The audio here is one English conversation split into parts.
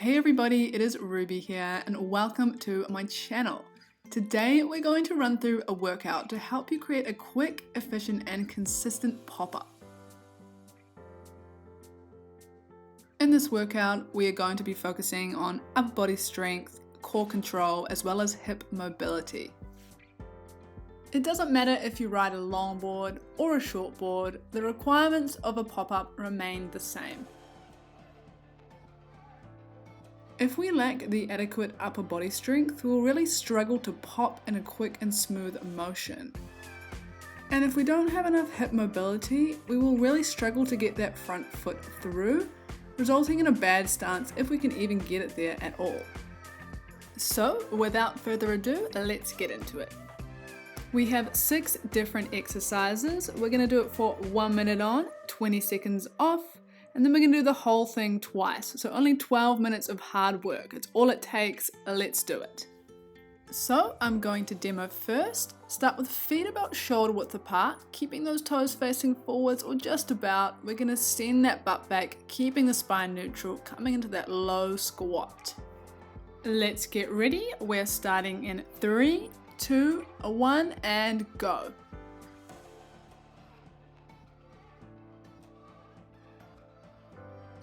Hey everybody, it is Ruby here and welcome to my channel. Today we're going to run through a workout to help you create a quick, efficient and consistent pop-up. In this workout, we are going to be focusing on upper body strength, core control, as well as hip mobility. It doesn't matter if you ride a longboard or a shortboard, the requirements of a pop-up remain the same. If we lack the adequate upper body strength, we'll really struggle to pop in a quick and smooth motion. And if we don't have enough hip mobility, we will really struggle to get that front foot through, resulting in a bad stance if we can even get it there at all. So, without further ado, let's get into it. We have 6 different exercises. We're going to do it for 1 minute on, 20 seconds off, and then we're going to do the whole thing twice. So only 12 minutes of hard work. It's all it takes. Let's do it. So I'm going to demo first. Start with feet about shoulder width apart, keeping those toes facing forwards or just about. We're going to send that butt back, keeping the spine neutral, coming into that low squat. Let's get ready. We're starting in 3, 2, 1, and go.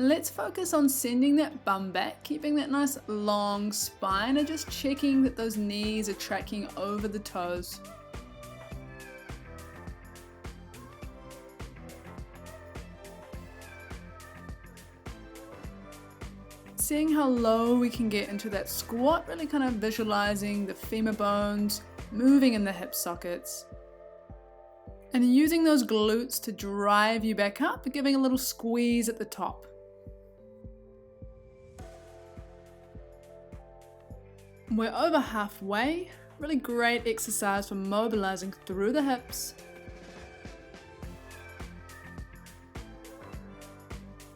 Let's focus on sending that bum back, keeping that nice long spine and just checking that those knees are tracking over the toes. Seeing how low we can get into that squat, really kind of visualizing the femur bones moving in the hip sockets. And using those glutes to drive you back up, giving a little squeeze at the top. We're over halfway. Really great exercise for mobilizing through the hips.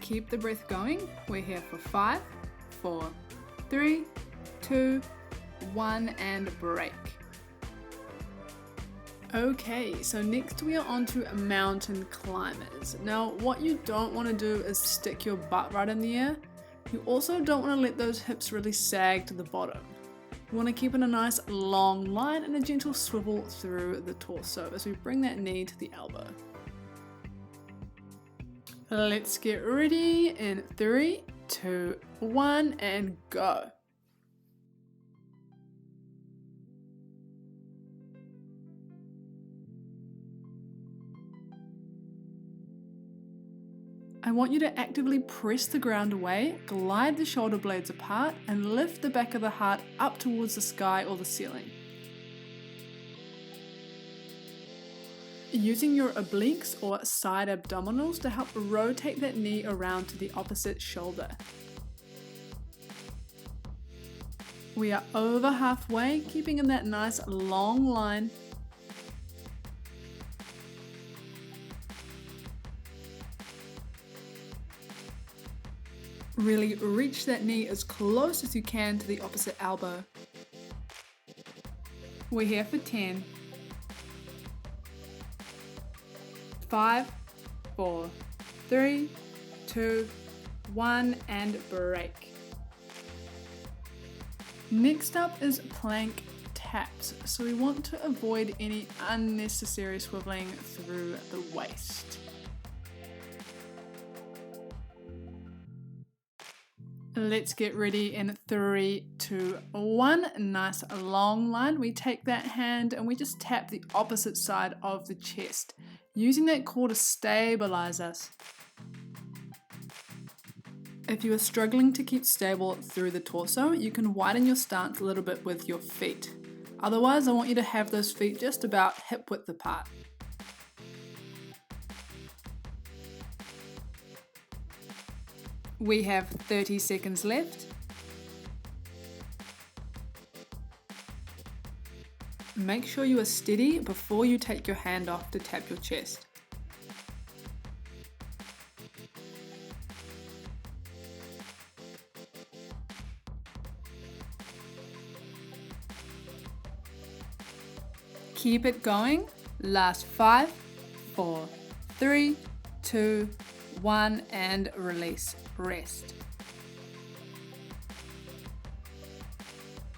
Keep the breath going. We're here for 5, 4, 3, 2, 1, and break. Okay, so next we are on to mountain climbers. Now, what you don't want to do is stick your butt right in the air. You also don't want to let those hips really sag to the bottom. You want to keep in a nice long line and a gentle swivel through the torso as we bring that knee to the elbow. Let's get ready in 3, 2, 1, and go. I want you to actively press the ground away, glide the shoulder blades apart, and lift the back of the heart up towards the sky or the ceiling. Using your obliques or side abdominals to help rotate that knee around to the opposite shoulder. We are over halfway, keeping in that nice long line. Really reach that knee as close as you can to the opposite elbow. We're here for 10. 5, 4, 3, 2, 1, and break. Next up is plank taps. So we want to avoid any unnecessary swiveling through the waist. Let's get ready in 3, 2, 1. Nice long line. We take that hand and we just tap the opposite side of the chest, using that core to stabilize us. If you are struggling to keep stable through the torso, you can widen your stance a little bit with your feet. Otherwise, I want you to have those feet just about hip width apart. We have 30 seconds left. Make sure you are steady before you take your hand off to tap your chest. Keep it going. Last 5, 4, 3, 2, 1, and release. Rest.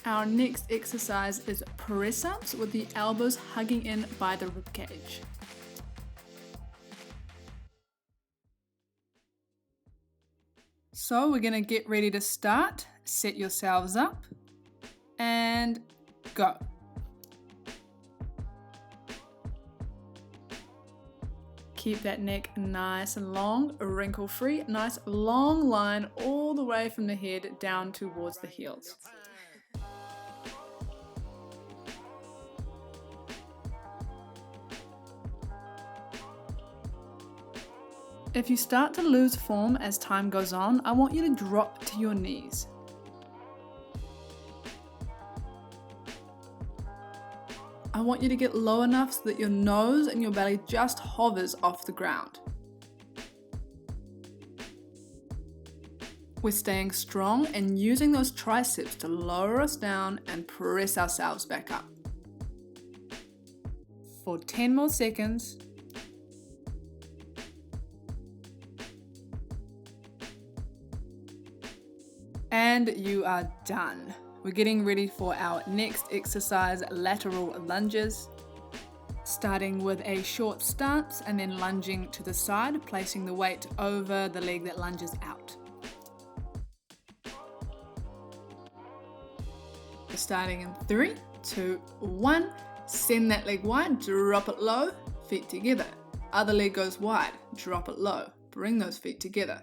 Our next exercise is press-ups with the elbows hugging in by the ribcage. So we're going to get ready to start. Set yourselves up and go. Keep that neck nice and long, wrinkle-free, nice long line all the way from the head down towards the heels. If you start to lose form as time goes on, I want you to drop to your knees. I want you to get low enough so that your nose and your belly just hovers off the ground. We're staying strong and using those triceps to lower us down and press ourselves back up. For 10 more seconds. And you are done. We're getting ready for our next exercise, lateral lunges. Starting with a short stance and then lunging to the side, placing the weight over the leg that lunges out. We're starting in 3, 2, 1. Send that leg wide, drop it low, feet together. Other leg goes wide, drop it low, bring those feet together.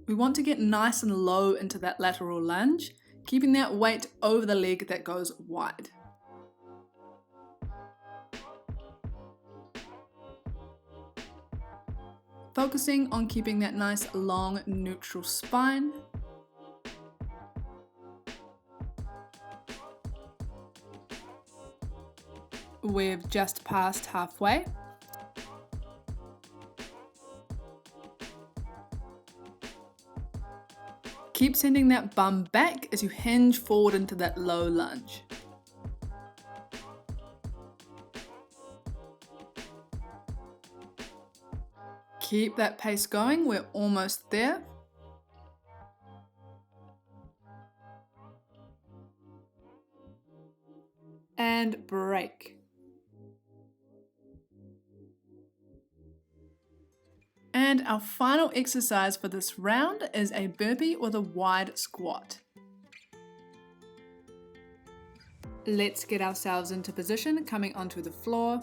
We want to get nice and low into that lateral lunge, keeping that weight over the leg that goes wide. Focusing on keeping that nice long neutral spine. We've just passed halfway. Keep sending that bum back as you hinge forward into that low lunge. Keep that pace going, we're almost there. And break. And our final exercise for this round is a burpee with a wide squat. Let's get ourselves into position, coming onto the floor.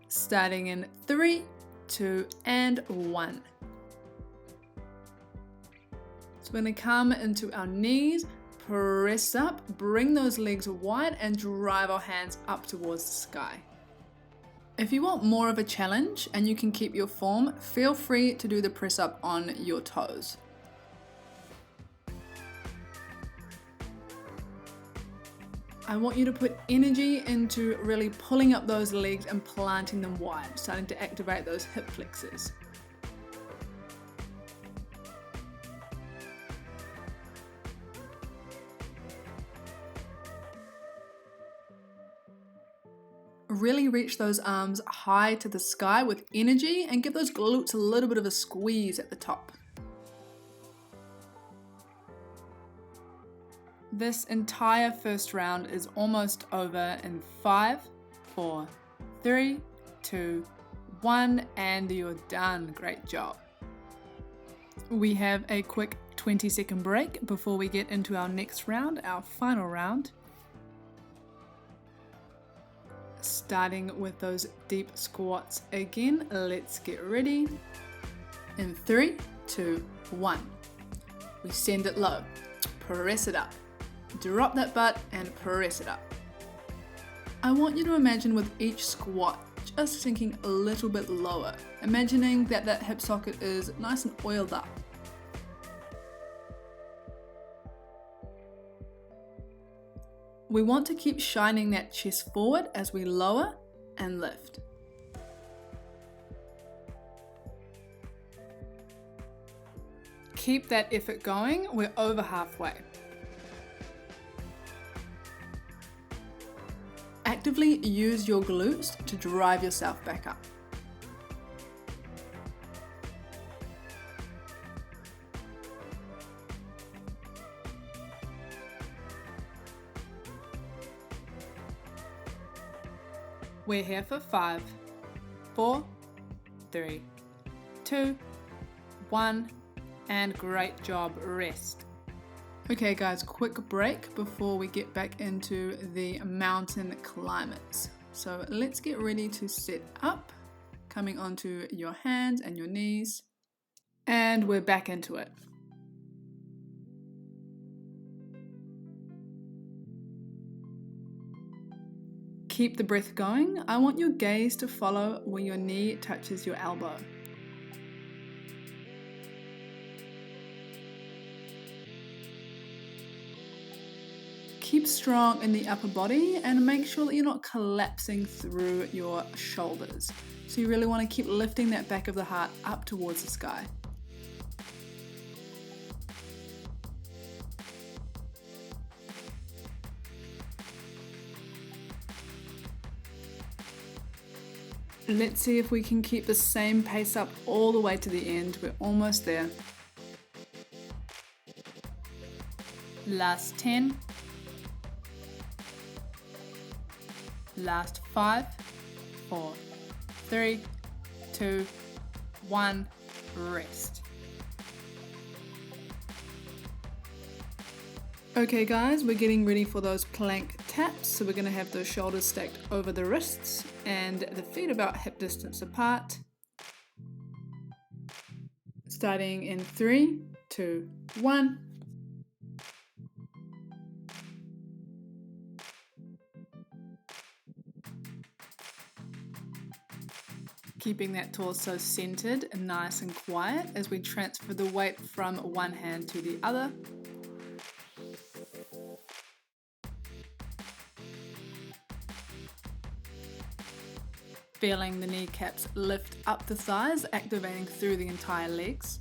Starting in 3, 2, and 1. So we're going to come into our knees, press up, bring those legs wide, and drive our hands up towards the sky. If you want more of a challenge and you can keep your form, feel free to do the press up on your toes. I want you to put energy into really pulling up those legs and planting them wide, starting to activate those hip flexors. Really reach those arms high to the sky with energy and give those glutes a little bit of a squeeze at the top. This entire first round is almost over in 5, 4, 3, 2, 1, and you're done. Great job. We have a quick 20-second break before we get into our next round, our final round. Starting with those deep squats again. Let's get ready. In 3, 2, 1. We send it low, press it up, drop that butt and press it up. I want you to imagine with each squat just sinking a little bit lower, imagining that that hip socket is nice and oiled up. We want to keep shining that chest forward as we lower and lift. Keep that effort going, we're over halfway. Actively use your glutes to drive yourself back up. We're here for 5, 4, 3, 2, 1, and great job, rest. Okay guys, quick break before we get back into the mountain climbers. So let's get ready to sit up, coming onto your hands and your knees, and we're back into it. Keep the breath going. I want your gaze to follow where your knee touches your elbow. Keep strong in the upper body and make sure that you're not collapsing through your shoulders. So you really want to keep lifting that back of the heart up towards the sky. Let's see if we can keep the same pace up all the way to the end. We're almost there. Last 10. Last 5, 4, 3, 2, 1, rest. Okay guys, we're getting ready for those plank taps. So we're going to have those shoulders stacked over the wrists and the feet about hip distance apart. Starting in 3, 2, 1. Keeping that torso centered and nice and quiet as we transfer the weight from one hand to the other. Feeling the kneecaps lift up the thighs, activating through the entire legs.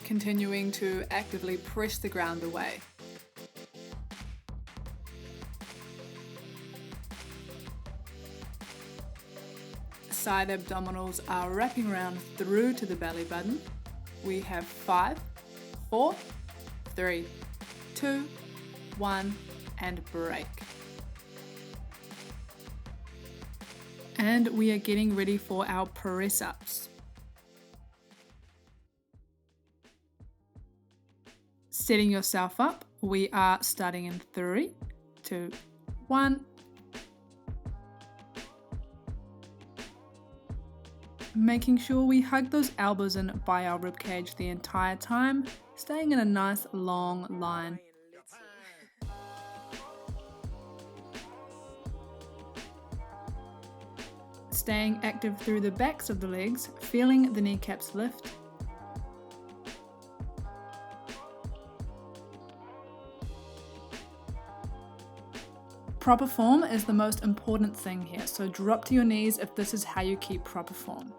Continuing to actively press the ground away. Side abdominals are wrapping around through to the belly button. We have 5, 4, 3, 2, 1, and break. And we are getting ready for our press-ups. Setting yourself up, we are starting in 3, 2, 1. Making sure we hug those elbows in by our ribcage the entire time, staying in a nice long line. Staying active through the backs of the legs, feeling the kneecaps lift. Proper form is the most important thing here, so drop to your knees if this is how you keep proper form.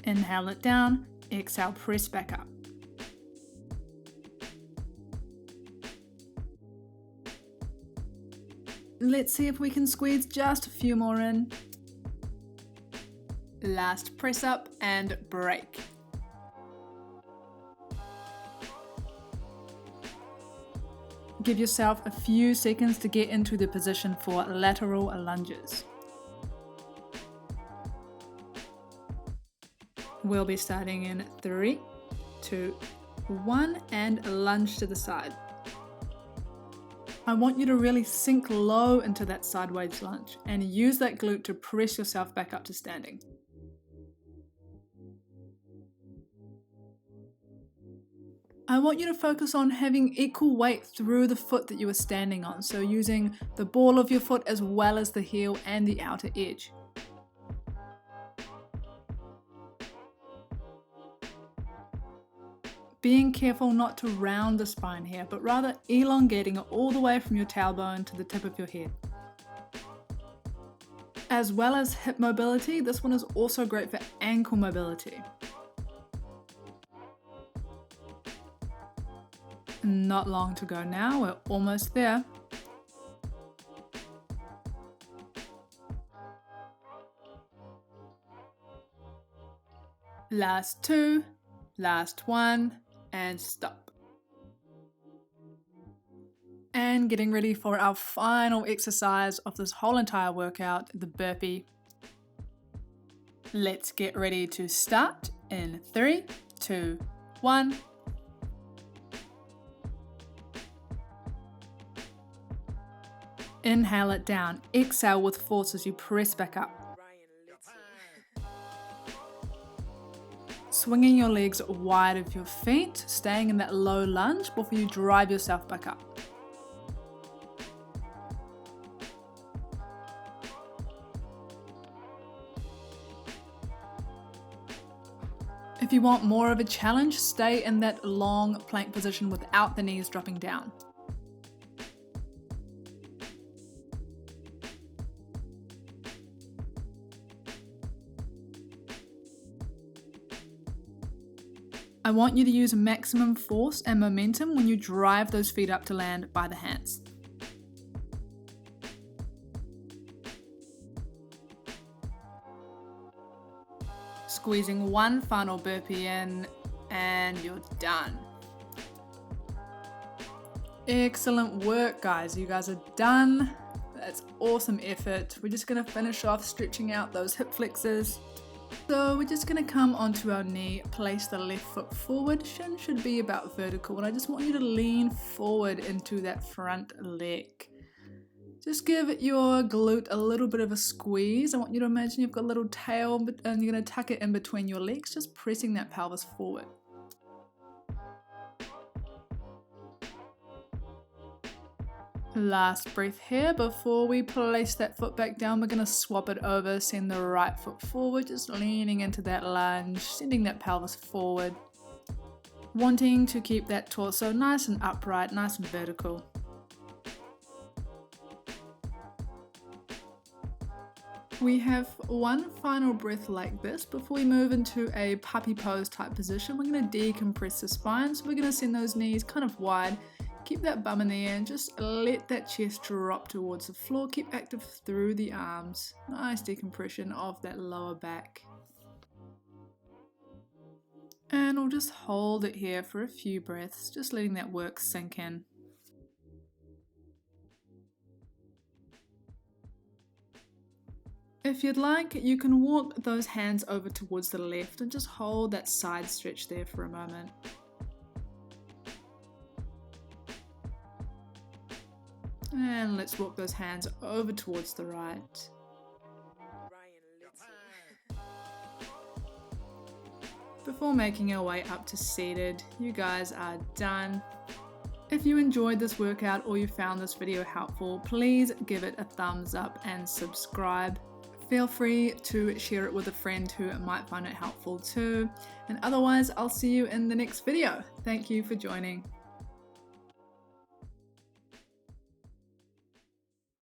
Inhale it down, exhale, press back up. Let's see if we can squeeze just a few more in. Last press up and break. Give yourself a few seconds to get into the position for lateral lunges. We'll be starting in 3, 2, 1, and lunge to the side. I want you to really sink low into that sideways lunge and use that glute to press yourself back up to standing. I want you to focus on having equal weight through the foot that you are standing on, so using the ball of your foot as well as the heel and the outer edge. Being careful not to round the spine here, but rather elongating it all the way from your tailbone to the tip of your head. As well as hip mobility, this one is also great for ankle mobility. Not long to go now, we're almost there. Last 2, last 1, and stop. And getting ready for our final exercise of this whole entire workout, the burpee. Let's get ready to start in 3, 2, 1. Inhale it down, exhale with force as you press back up. Swinging your legs wide of your feet, staying in that low lunge before you drive yourself back up. If you want more of a challenge, stay in that long plank position without the knees dropping down. I want you to use maximum force and momentum when you drive those feet up to land by the hands. Squeezing one final burpee in, and you're done. Excellent work, guys. You guys are done. That's awesome effort. We're just gonna finish off stretching out those hip flexors. So we're just going to come onto our knee, place the left foot forward. Shin should be about vertical, and I just want you to lean forward into that front leg. Just give your glute a little bit of a squeeze. I want you to imagine you've got a little tail and you're going to tuck it in between your legs, just pressing that pelvis forward. Last breath here. Before we place that foot back down, we're going to swap it over, send the right foot forward, just leaning into that lunge, sending that pelvis forward. Wanting to keep that torso nice and upright, nice and vertical. We have one final breath like this before we move into a puppy pose type position. We're going to decompress the spine, so we're going to send those knees kind of wide. Keep that bum in the air and just let that chest drop towards the floor. Keep active through the arms. Nice decompression of that lower back. And we'll just hold it here for a few breaths, just letting that work sink in. If you'd like, you can walk those hands over towards the left and just hold that side stretch there for a moment. And let's walk those hands over towards the right. Before making our way up to seated, you guys are done. If you enjoyed this workout or you found this video helpful, please give it a thumbs up and subscribe. Feel free to share it with a friend who might find it helpful too. And otherwise, I'll see you in the next video. Thank you for joining.